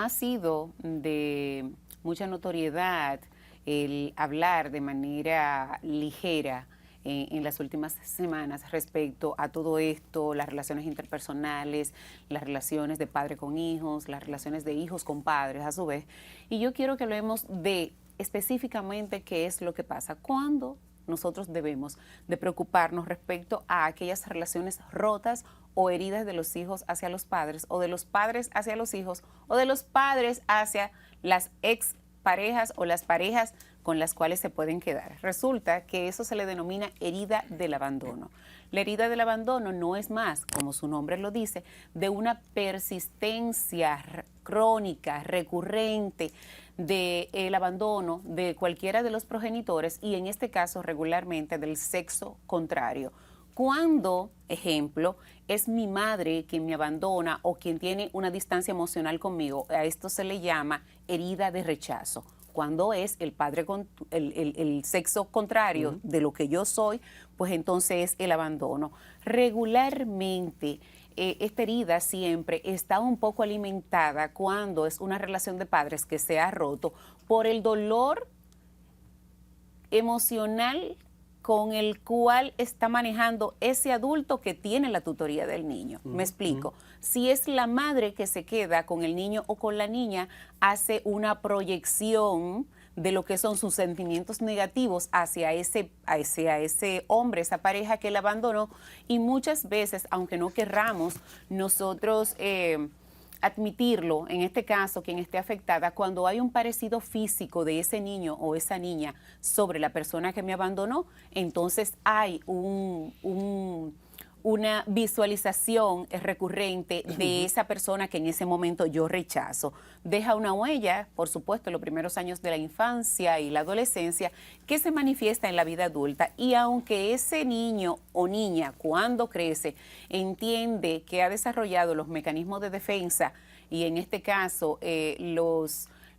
ha sido de mucha notoriedad el hablar de manera ligera en las últimas semanas respecto a todo esto, las relaciones interpersonales, las relaciones de padre con hijos, las relaciones de hijos con padres a su vez. Y yo quiero que hablemos de específicamente qué es lo que pasa cuando nosotros debemos de preocuparnos respecto a aquellas relaciones rotas o heridas de los hijos hacia los padres, o de los padres hacia los hijos, o de los padres hacia las ex parejas o las parejas con las cuales se pueden quedar. Resulta que eso se le denomina herida del abandono. La herida del abandono no es más, como su nombre lo dice, de una persistencia crónica, recurrente del abandono de cualquiera de los progenitores y en este caso regularmente del sexo contrario. Cuando, ejemplo, es mi madre quien me abandona o quien tiene una distancia emocional conmigo, a esto se le llama herida de rechazo. Cuando es el padre con el sexo contrario de lo que yo soy, pues entonces es el abandono. Regularmente, esta herida siempre está un poco alimentada cuando es una relación de padres que se ha roto por el dolor emocional con el cual está manejando ese adulto que tiene la tutoría del niño. Me explico. Si es la madre que se queda con el niño o con la niña, hace una proyección de lo que son sus sentimientos negativos hacia ese hombre, esa pareja que la abandonó, y muchas veces, aunque no querramos nosotros admitirlo, en este caso, quien esté afectada, cuando hay un parecido físico de ese niño o esa niña sobre la persona que me abandonó, entonces hay una visualización recurrente de esa persona que en ese momento yo rechazo. Deja una huella, por supuesto, en los primeros años de la infancia y la adolescencia, que se manifiesta en la vida adulta. Y aunque ese niño o niña, cuando crece, entiende que ha desarrollado los mecanismos de defensa y en este caso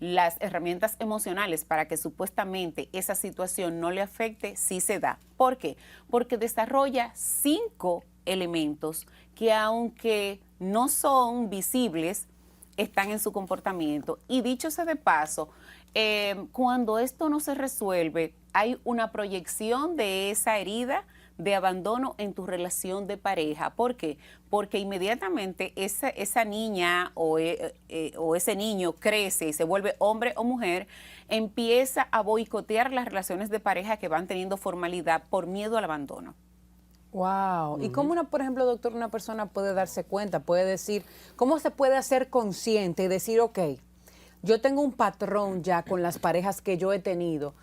las herramientas emocionales para que supuestamente esa situación no le afecte, sí se da. ¿Por qué? Porque desarrolla 5 elementos que, aunque no son visibles, están en su comportamiento. Y dicho sea de paso, cuando esto no se resuelve, hay una proyección de esa herida de abandono en tu relación de pareja. ¿Por qué? Porque inmediatamente esa niña o ese niño crece y se vuelve hombre o mujer, empieza a boicotear las relaciones de pareja que van teniendo formalidad por miedo al abandono. Wow. ¿Y cómo por ejemplo, doctor, una persona puede darse cuenta, puede decir, cómo se puede hacer consciente y decir, ok, yo tengo un patrón ya con las parejas que yo he tenido,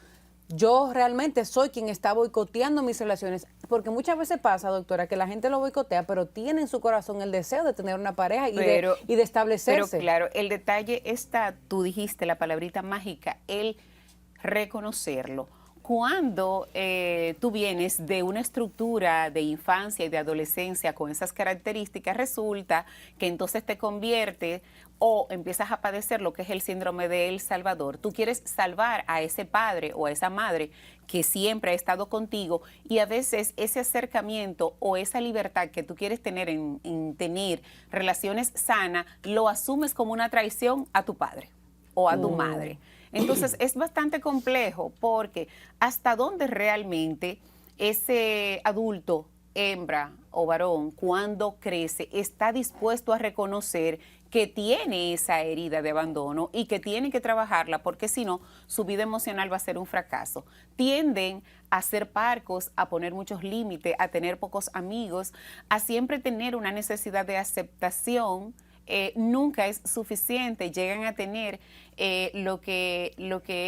yo realmente soy quien está boicoteando mis relaciones? Porque muchas veces pasa, doctora, que la gente lo boicotea, pero tiene en su corazón el deseo de tener una pareja y de establecerse. Pero claro, el detalle está, tú dijiste la palabrita mágica, el reconocerlo. Cuando tú vienes de una estructura de infancia y de adolescencia con esas características, resulta que entonces te convierte o empiezas a padecer lo que es el síndrome de El Salvador. Tú quieres salvar a ese padre o a esa madre que siempre ha estado contigo, y a veces ese acercamiento o esa libertad que tú quieres tener en tener relaciones sanas, lo asumes como una traición a tu padre o a tu madre. Entonces es bastante complejo, porque hasta dónde realmente ese adulto, hembra o varón, cuando crece, está dispuesto a reconocer que tiene esa herida de abandono y que tiene que trabajarla, porque si no, su vida emocional va a ser un fracaso. Tienden a ser parcos, a poner muchos límites, a tener pocos amigos, a siempre tener una necesidad de aceptación. Nunca es suficiente, llegan a tener lo que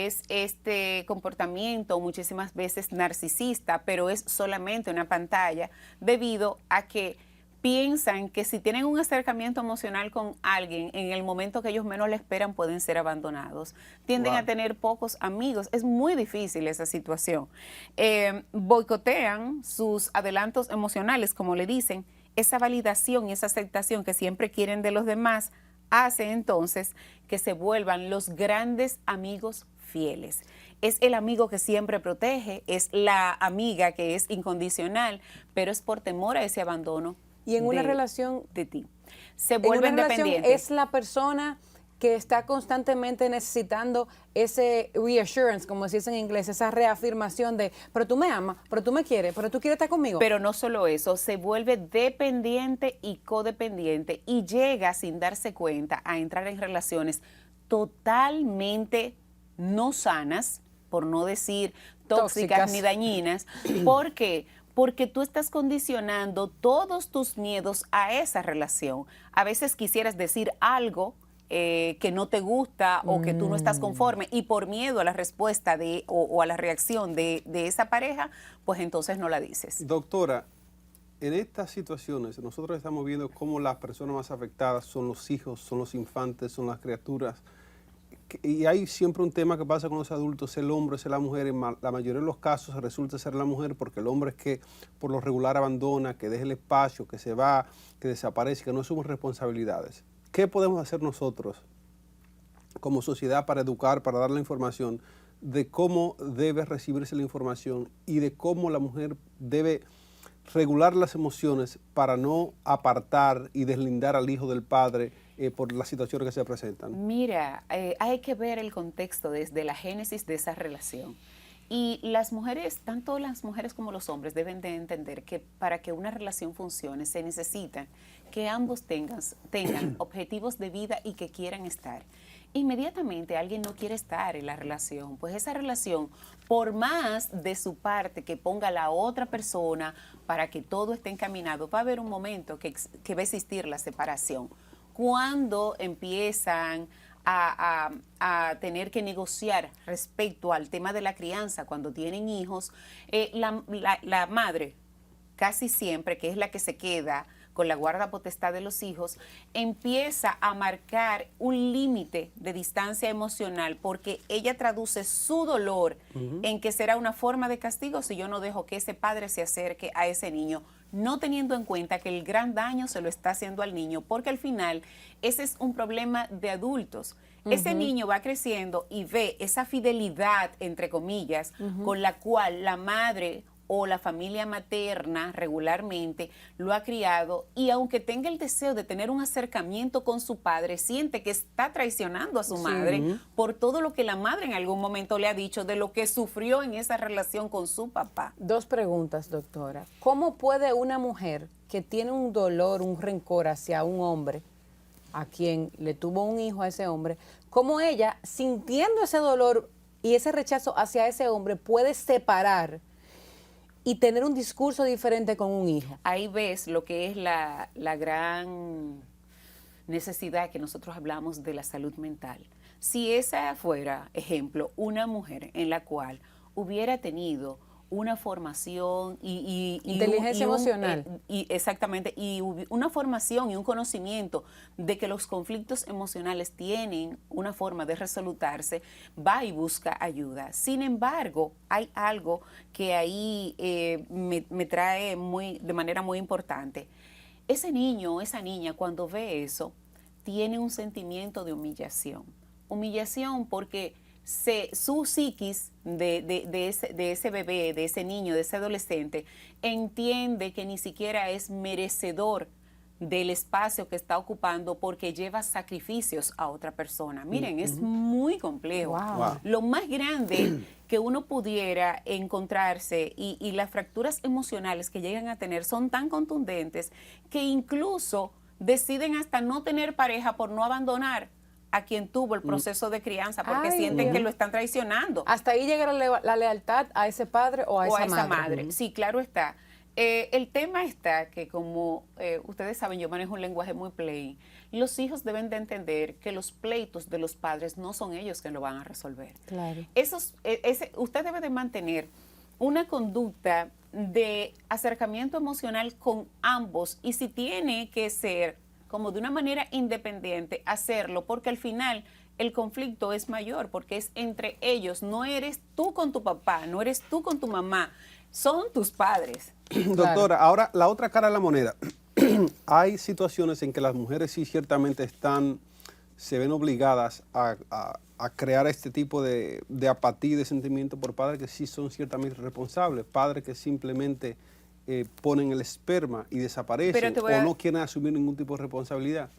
es este comportamiento muchísimas veces narcisista, pero es solamente una pantalla, debido a que piensan que si tienen un acercamiento emocional con alguien, en el momento que ellos menos le esperan pueden ser abandonados. Tienden a tener pocos amigos, es muy difícil esa situación. Boicotean sus adelantos emocionales, como le dicen. Esa validación y esa aceptación que siempre quieren de los demás hace entonces que se vuelvan los grandes amigos fieles. Es el amigo que siempre protege, es la amiga que es incondicional, pero es por temor a ese abandono. Y en una relación de ti se vuelven dependientes. Es la persona que está constantemente necesitando ese reassurance, como se dice en inglés, esa reafirmación de, pero tú me amas, pero tú me quieres, pero tú quieres estar conmigo. Pero no solo eso, se vuelve dependiente y codependiente y llega sin darse cuenta a entrar en relaciones totalmente no sanas, por no decir tóxicas ni dañinas. ¿Por qué? Porque tú estás condicionando todos tus miedos a esa relación. A veces quisieras decir algo que no te gusta o que tú no estás conforme y por miedo a la respuesta o a la reacción de esa pareja, pues entonces no la dices. Doctora, en estas situaciones nosotros estamos viendo cómo las personas más afectadas son los hijos, son los infantes, son las criaturas. Y hay siempre un tema que pasa con los adultos, el hombre, es la mujer. En la mayoría de los casos resulta ser la mujer porque el hombre es que por lo regular abandona, que deja el espacio, que se va, que desaparece, que no asume responsabilidades. ¿Qué podemos hacer nosotros como sociedad para educar, para dar la información de cómo debe recibirse la información y de cómo la mujer debe regular las emociones para no apartar y deslindar al hijo del padre por las situaciones que se presentan? Mira, hay que ver el contexto desde la génesis de esa relación. Y las mujeres, tanto las mujeres como los hombres, deben de entender que para que una relación funcione se necesita que ambos tengan objetivos de vida y que quieran estar. Inmediatamente alguien no quiere estar en la relación, pues esa relación, por más de su parte que ponga la otra persona para que todo esté encaminado, va a haber un momento que va a existir la separación. Cuando empiezan a tener que negociar respecto al tema de la crianza, cuando tienen hijos, la madre, casi siempre, que es la que se queda con la guarda potestad de los hijos, empieza a marcar un límite de distancia emocional porque ella traduce su dolor en que será una forma de castigo si yo no dejo que ese padre se acerque a ese niño, no teniendo en cuenta que el gran daño se lo está haciendo al niño, porque al final ese es un problema de adultos. Ese niño va creciendo y ve esa fidelidad, entre comillas, con la cual la madre o la familia materna regularmente lo ha criado, y aunque tenga el deseo de tener un acercamiento con su padre, siente que está traicionando a su madre por todo lo que la madre en algún momento le ha dicho de lo que sufrió en esa relación con su papá. Dos preguntas, doctora. ¿Cómo puede una mujer que tiene un dolor, un rencor hacia un hombre, a quien le tuvo un hijo a ese hombre, cómo ella, sintiendo ese dolor y ese rechazo hacia ese hombre, puede separar y tener un discurso diferente con un hijo? Ahí ves lo que es la gran necesidad que nosotros hablamos de la salud mental. Si esa fuera, ejemplo, una mujer en la cual hubiera tenido una formación inteligencia emocional. Exactamente, y una formación y un conocimiento de que los conflictos emocionales tienen una forma de resolutarse, va y busca ayuda. Sin embargo, hay algo que ahí me trae de manera muy importante. Ese niño o esa niña, cuando ve eso, tiene un sentimiento de humillación. Humillación porque su psiquis de ese bebé, de ese niño, de ese adolescente, entiende que ni siquiera es merecedor del espacio que está ocupando porque lleva sacrificios a otra persona. Miren, es muy complejo. Wow. Lo más grande que uno pudiera encontrarse y las fracturas emocionales que llegan a tener son tan contundentes que incluso deciden hasta no tener pareja por no abandonar a quien tuvo el proceso de crianza porque sienten que lo están traicionando. Hasta ahí llega la lealtad a ese padre o a esa madre. Sí, claro está. El tema está que, como ustedes saben, yo manejo un lenguaje muy plain. Los hijos deben de entender que los pleitos de los padres no son ellos que lo van a resolver. Claro. Usted debe de mantener una conducta de acercamiento emocional con ambos, y si tiene que ser como de una manera independiente, hacerlo, porque al final el conflicto es mayor, porque es entre ellos. No eres tú con tu papá, no eres tú con tu mamá, son tus padres. Doctora, ahora la otra cara de la moneda. Hay situaciones en que las mujeres sí ciertamente se ven obligadas a crear este tipo de apatía y de sentimiento por padres que sí son ciertamente responsables, padres que simplemente ponen el esperma y desaparecen o no quieren asumir ningún tipo de responsabilidad.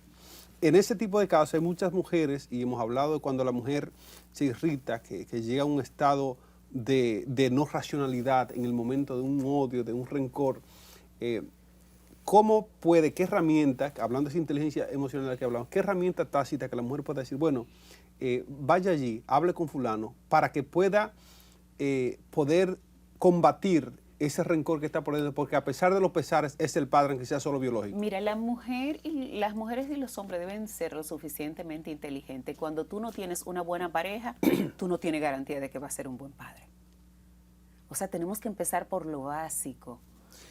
en ese tipo de casos hay muchas mujeres, y hemos hablado de cuando la mujer se irrita, que llega a un estado de no racionalidad en el momento de un odio, de un rencor. ¿Cómo puede, qué herramienta, hablando de esa inteligencia emocional de la que hablamos, qué herramienta tácita que la mujer pueda decir, bueno, vaya allí, hable con fulano, para que pueda poder combatir ese rencor que está por dentro, porque a pesar de los pesares es el padre, aunque sea solo biológico? Mira, las mujeres y los hombres deben ser lo suficientemente inteligentes. Cuando tú no tienes una buena pareja, tú no tienes garantía de que va a ser un buen padre. O sea, tenemos que empezar por lo básico.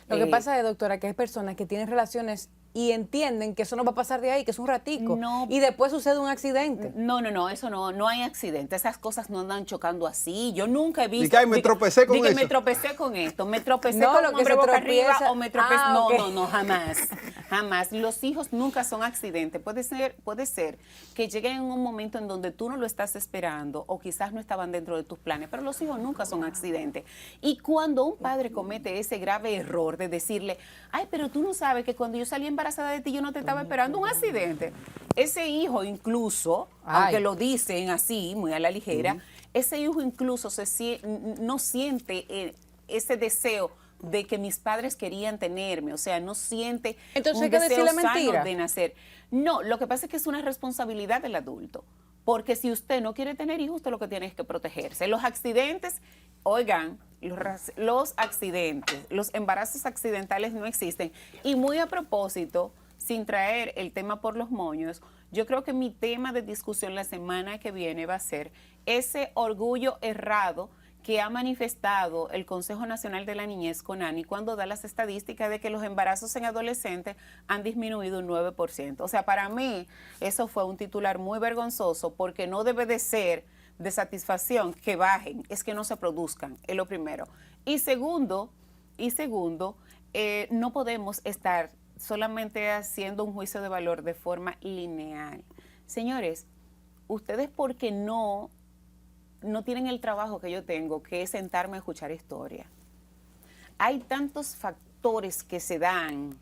Lo que pasa es, doctora, que hay personas que tienen relaciones y entienden que eso no va a pasar de ahí, que es un ratico, No. y después sucede un accidente. No, eso no hay accidente. Esas cosas no andan chocando así. Yo nunca he visto. Y que me tropecé con eso. Me tropecé con esto, me tropecé No, con lo un que hombre se boca tropieza. arriba o me tropecé. Ah, ok. No, jamás. Jamás. Los hijos nunca son accidentes. Puede ser que lleguen en un momento en donde tú no lo estás esperando o quizás no estaban dentro de tus planes, pero los hijos nunca son accidentes. Y cuando un padre comete ese grave error de decirle, ay, pero tú no sabes que cuando yo salí embarazada de ti yo no te estaba esperando, un accidente. Ese hijo incluso, aunque lo dicen así, muy a la ligera, ese hijo incluso no siente ese deseo de que mis padres querían tenerme, o sea, no siente Entonces un hay que deseo decirle sano mentira. de nacer. No, lo que pasa es que es una responsabilidad del adulto, porque si usted no quiere tener hijos, usted lo que tiene es que protegerse. Los accidentes, oigan, los accidentes, los embarazos accidentales no existen. Y muy a propósito, sin traer el tema por los moños, yo creo que mi tema de discusión la semana que viene va a ser ese orgullo errado que ha manifestado el Consejo Nacional de la Niñez, CONANI, cuando da las estadísticas de que los embarazos en adolescentes han disminuido un 9%. O sea, para mí eso fue un titular muy vergonzoso, porque no debe de ser de satisfacción que bajen, es que no se produzcan, es lo primero. Y segundo, no podemos estar solamente haciendo un juicio de valor de forma lineal. Señores, ustedes porque no tienen el trabajo que yo tengo, que es sentarme a escuchar historia. Hay tantos factores que se dan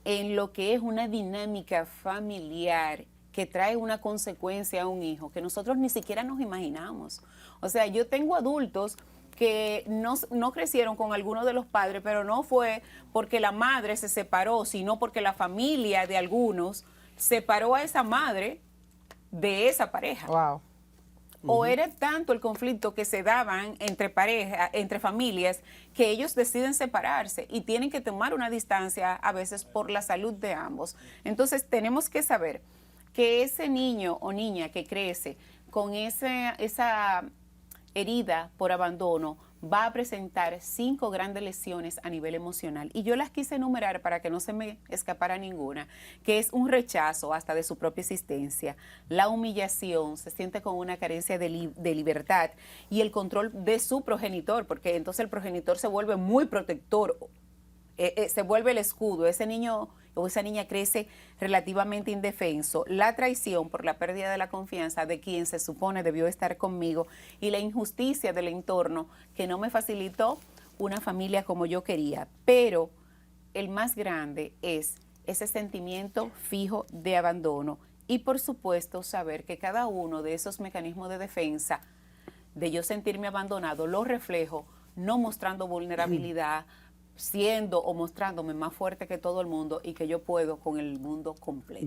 en lo que es una dinámica familiar que trae una consecuencia a un hijo que nosotros ni siquiera nos imaginamos. O sea, yo tengo adultos que no crecieron con alguno de los padres, pero no fue porque la madre se separó, sino porque la familia de algunos separó a esa madre de esa pareja. Wow. O era tanto el conflicto que se daban entre parejas, entre familias, que ellos deciden separarse y tienen que tomar una distancia a veces por la salud de ambos. Entonces tenemos que saber que ese niño o niña que crece con esa herida por abandono va a presentar 5 grandes lesiones a nivel emocional. Y yo las quise enumerar para que no se me escapara ninguna, que es un rechazo hasta de su propia existencia, la humillación, se siente con una carencia de libertad y el control de su progenitor, porque entonces el progenitor se vuelve muy protector, se vuelve el escudo, ese niño o esa niña crece relativamente indefenso, la traición por la pérdida de la confianza de quien se supone debió estar conmigo y la injusticia del entorno que no me facilitó una familia como yo quería. Pero el más grande es ese sentimiento fijo de abandono y por supuesto saber que cada uno de esos mecanismos de defensa de yo sentirme abandonado lo reflejo no mostrando vulnerabilidad, siendo o mostrándome más fuerte que todo el mundo y que yo puedo con el mundo completo.